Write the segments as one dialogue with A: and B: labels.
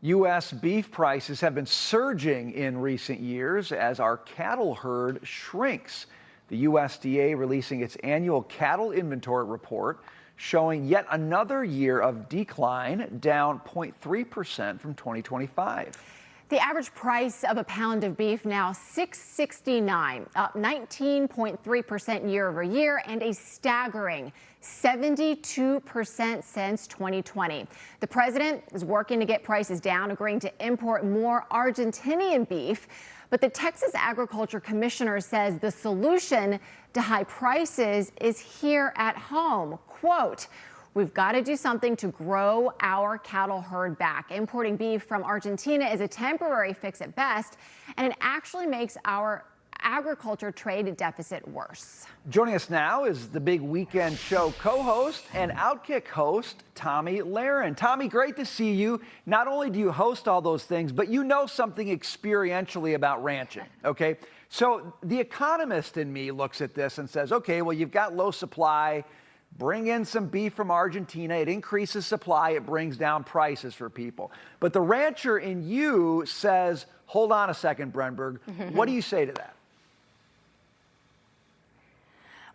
A: U.S. beef prices have been surging in recent years as our cattle herd shrinks. The USDA releasing its annual cattle inventory report showing yet another year of decline, down 0.3% from 2025.
B: The average price of a pound of beef now $6.69, up 19.3% year over year and a staggering 72% since 2020. The president is working to get prices down, agreeing to import more Argentinian beef. But the Texas Agriculture Commissioner says the solution to high prices is here at home. Quote, "We've got to do something to grow our cattle herd back. Importing beef from Argentina is a temporary fix at best, and it actually makes our agriculture trade deficit worse."
A: Joining us now is the Big Weekend Show co-host and Outkick host, Tomi Lahren. Tomi, great to see you. Not only do you host all those things, but you know something experientially about ranching, okay? So the economist in me looks at this and says, okay, well, you've got low supply. Bring in some beef from Argentina. It increases supply. It brings down prices for people. But the rancher in you says, hold on a second, Brenberg. What do you say to that?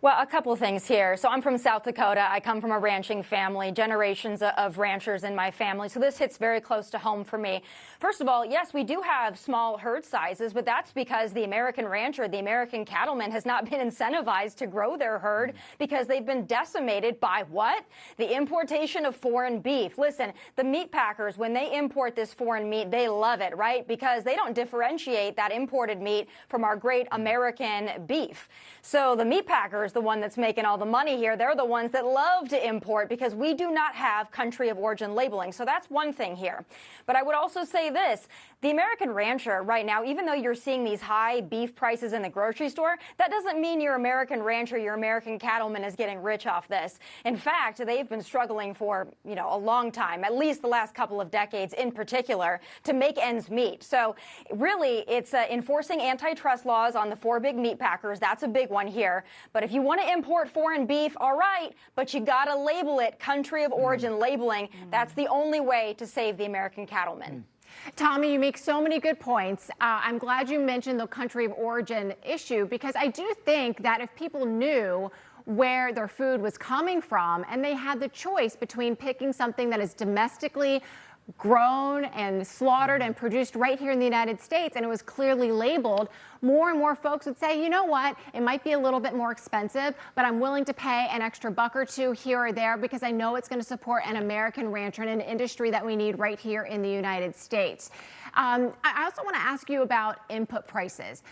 C: Well, a couple of things here. So I'm from South Dakota. I come from a ranching family, generations of ranchers in my family. So this hits very close to home for me. First of all, yes, we do have small herd sizes, but that's because the American rancher, the American cattleman has not been incentivized to grow their herd because they've been decimated by what? The importation of foreign beef. Listen, the meat packers, when they import this foreign meat, they love it, right? Because they don't differentiate that imported meat from our great American beef. So the meat packers, the one that's making all the money here, they're the ones that love to import because we do not have country of origin labeling. So that's one thing here. But I would also say this, the American rancher right now, even though you're seeing these high beef prices in the grocery store, that doesn't mean your American rancher, your American cattleman is getting rich off this. In fact, they've been struggling for, a long time, at least the last couple of decades in particular, to make ends meet. So really, it's enforcing antitrust laws on the four big meat packers. That's a big one here. But if you want to import foreign beef, all right, but you got to label it country of origin labeling. That's the only way to save the American cattleman.
B: Tomi, you make so many good points. I'm glad you mentioned the country of origin issue because I do think that if people knew where their food was coming from and they had the choice between picking something that is domestically grown and slaughtered and produced right here in the United States and it was clearly labeled, more and more folks would say, you know what, it might be a little bit more expensive, but I'm willing to pay an extra buck or two here or there because I know it's going to support an American rancher and an industry that we need right here in the United States. I also want to ask you about input prices.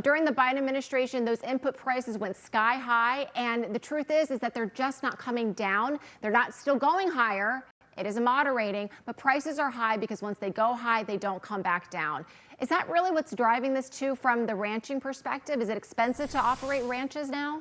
B: During the Biden administration, those input prices went sky high, and the truth is that they're just not coming down. They're not still going higher. It is moderating, but prices are high because once they go high, they don't come back down. Is that really what's driving this too from the ranching perspective? Is it expensive to operate ranches now?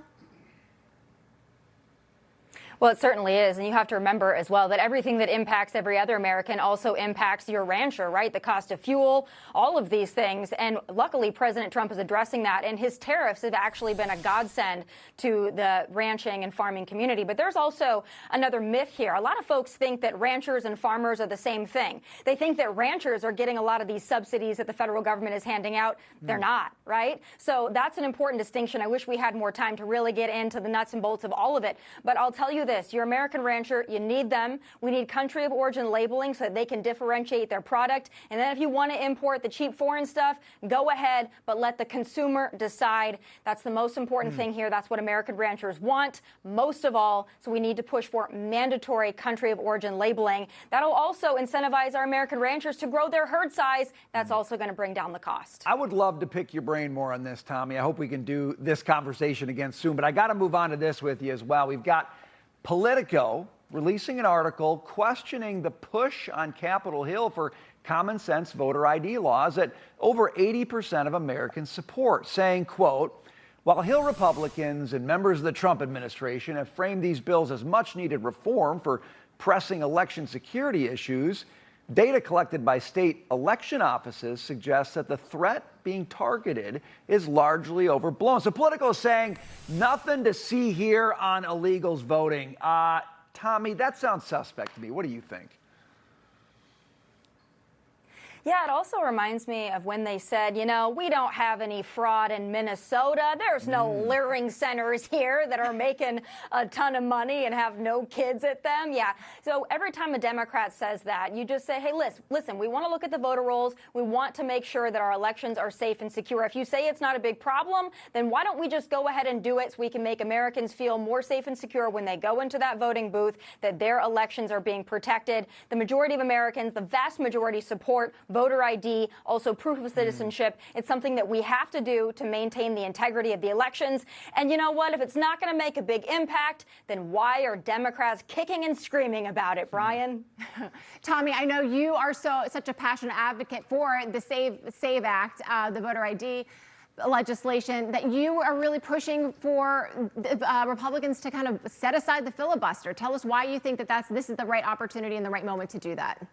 C: Well, it certainly is. And you have to remember as well that everything that impacts every other American also impacts your rancher, right? The cost of fuel, all of these things. And luckily, President Trump is addressing that. And his tariffs have actually been a godsend to the ranching and farming community. But there's also another myth here. A lot of folks think that ranchers and farmers are the same thing. They think that ranchers are getting a lot of these subsidies that the federal government is handing out. They're not, right? So that's an important distinction. I wish we had more time to really get into the nuts and bolts of all of it. But I'll tell you this, your American rancher, you need them. We need country of origin labeling so that they can differentiate their product. And then if you want to import the cheap foreign stuff, go ahead, but let the consumer decide. That's the most important thing here. That's what American ranchers want most of all. So we need to push for mandatory country of origin labeling. That'll also incentivize our American ranchers to grow their herd size. That's also going to bring down the cost.
A: I would love to pick your brain more on this, Tomi. I hope we can do this conversation again soon. But I got to move on to this with you as well. We've got Politico releasing an article questioning the push on Capitol Hill for common sense voter ID laws that over 80% of Americans support, saying, quote, while Hill Republicans and members of the Trump administration have framed these bills as much needed reform for pressing election security issues, data collected by state election offices suggests that the threat being targeted is largely overblown. So Politico is saying nothing to see here on illegals voting. Tomi, that sounds suspect to me. What do you think?
C: Yeah, it also reminds me of when they said, you know, we don't have any fraud in Minnesota. There's no leering centers here that are making a ton of money and have no kids at them. Yeah. So every time a Democrat says that, you just say, hey, listen, we want to look at the voter rolls. We want to make sure that our elections are safe and secure. If you say it's not a big problem, then why don't we just go ahead and do it so we can make Americans feel more safe and secure when they go into that voting booth, that their elections are being protected. The majority of Americans, the vast majority, support voter ID, also proof of citizenship. It's something that we have to do to maintain the integrity of the elections. And you know what? If it's not going to make a big impact, then why are Democrats kicking and screaming about it, Brian?
B: Tomi, I know you are such a passionate advocate for the SAVE Act, the voter ID legislation, that you are really pushing for Republicans to kind of set aside the filibuster. Tell us why you think that this is the right opportunity and the right moment to do that.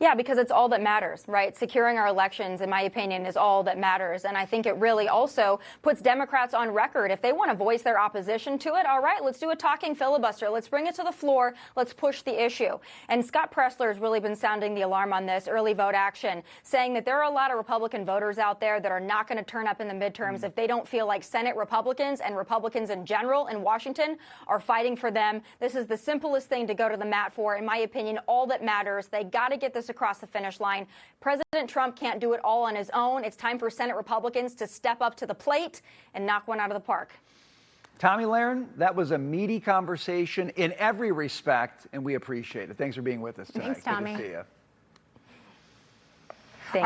C: Yeah, because it's all that matters, right? Securing our elections, in my opinion, is all that matters. And I think it really also puts Democrats on record. If they want to voice their opposition to it, all right, let's do a talking filibuster. Let's bring it to the floor. Let's push the issue. And Scott Pressler has really been sounding the alarm on this early vote action, saying that there are a lot of Republican voters out there that are not going to turn up in the midterms if they don't feel like Senate Republicans and Republicans in general in Washington are fighting for them. This is the simplest thing to go to the mat for. In my opinion, all that matters. They got to get this across the finish line. President Trump can't do it all on his own. It's time for Senate Republicans to step up to the plate and knock one out of the park.
A: Tomi Lahren, that was a meaty conversation in every respect, and we appreciate it. Thanks for being with us tonight.
B: Thanks, Tomi.
A: Good to see you.